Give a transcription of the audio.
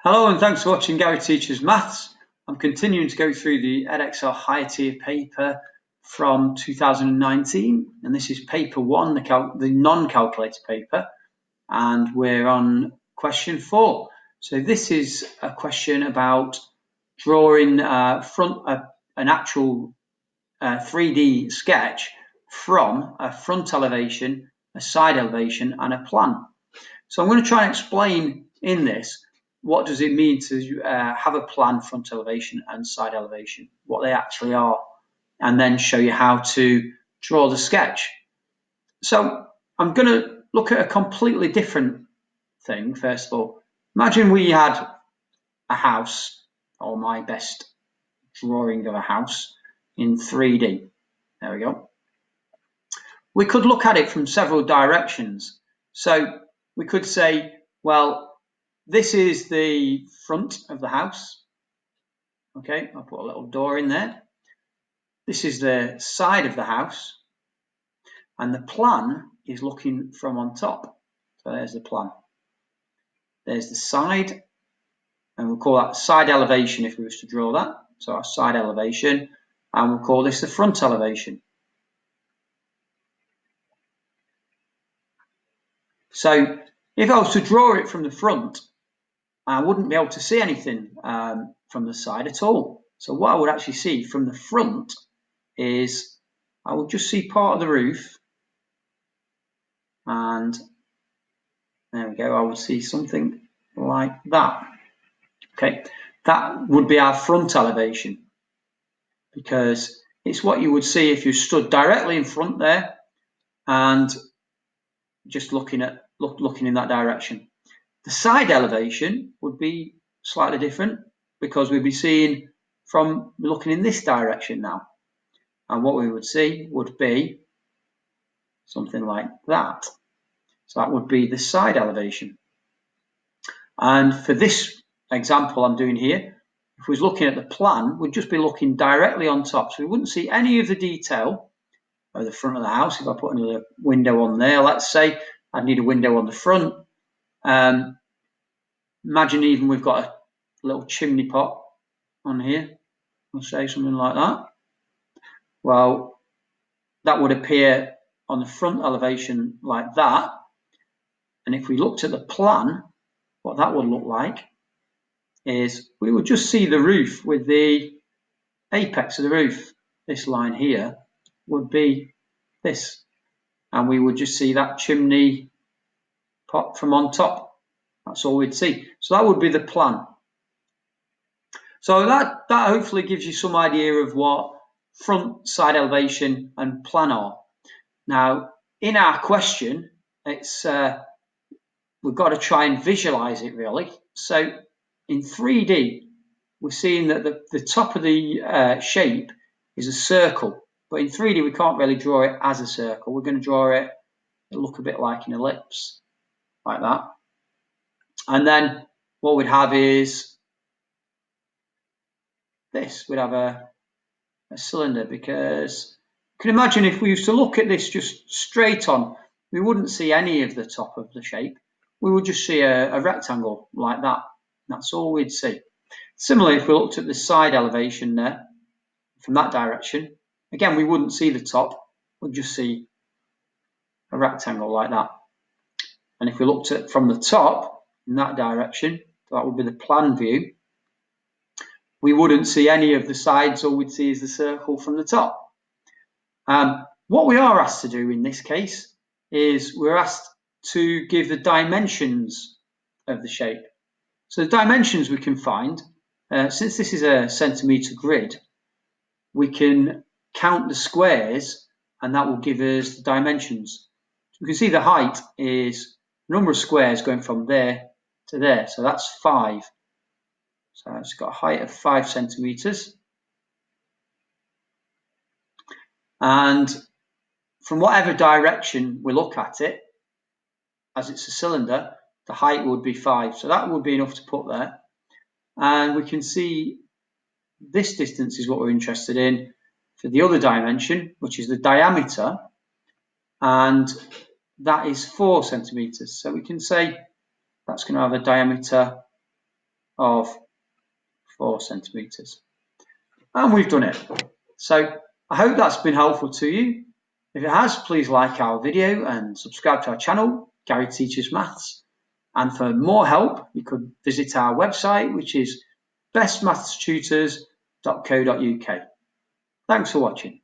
Hello and thanks for watching Gary Teaches Maths. I'm continuing to go through the Edexcel higher tier paper from 2019, and this is paper 1, the non-calculator paper, and we're on question 4. So this is a question about drawing an actual 3D sketch from a front elevation, a side elevation, and a plan. So I'm going to try and explain in this what does it mean to have a plan front elevation and side elevation, what they actually are, and then show you how to draw the sketch. So I'm going to look at a completely different thing first of all. Imagine we had a house, or my best drawing of a house in 3D. There we go. We could look at it from several directions. So we could say, well, this is the front of the house. Okay, I'll put a little door in there. This is the side of the house. And the plan is looking from on top. So there's the plan. There's the side. And we'll call that side elevation if we was to draw that. So our side elevation. And we'll call this the front elevation. So if I was to draw it from the front, I wouldn't be able to see anything from the side at all. So what I would actually see from the front is I would just see part of the roof, and there we go, I would see something like that. Okay, that would be our front elevation, because it's what you would see if you stood directly in front there and just looking in that direction. The side elevation would be slightly different, because we'd be seeing from looking in this direction now. And what we would see would be something like that. So that would be the side elevation. And for this example I'm doing here, if we was looking at the plan, we'd just be looking directly on top. So we wouldn't see any of the detail of the front of the house. If I put another window on there, let's say I'd need a window on the front. Imagine even we've got a little chimney pot on here. I'll say something like that. Well, that would appear on the front elevation like that. And if we looked at the plan, what that would look like is we would just see the roof with the apex of the roof. This line here would be this. And we would just see that chimney pot from on top. That's all we'd see. So that would be the plan. So that hopefully gives you some idea of what front, side elevation and plan are. Now, in our question, it's we've got to try and visualize it really. So in 3D, we're seeing that the top of the shape is a circle, but in 3D we can't really draw it as a circle. We're going to draw it, it'll look a bit like an ellipse, like that. And then what we'd have is this. We'd have a cylinder, because you can imagine if we used to look at this just straight on, we wouldn't see any of the top of the shape. We would just see a rectangle like that. That's all we'd see. Similarly, if we looked at the side elevation there, from that direction, again, we wouldn't see the top. We'd just see a rectangle like that. And if we looked at from the top, in that direction, that would be the plan view, we wouldn't see any of the sides. All we'd see is the circle from the top. What we are asked to do in this case is we're asked to give the dimensions of the shape. So the dimensions we can find, since this is a centimetre grid, we can count the squares and that will give us the dimensions. So we can see the height is the number of squares going from there to there, so that's 5. So it's got a height of 5 centimetres. And from whatever direction we look at it, as it's a cylinder, the height would be 5. So that would be enough to put there. And we can see this distance is what we're interested in for the other dimension, which is the diameter. And that is 4 centimetres. So we can say that's going to have a diameter of 4 centimetres. And we've done it. So I hope that's been helpful to you. If it has, please like our video and subscribe to our channel, Gary Teaches Maths. And for more help, you could visit our website, which is bestmathstutors.co.uk. Thanks for watching.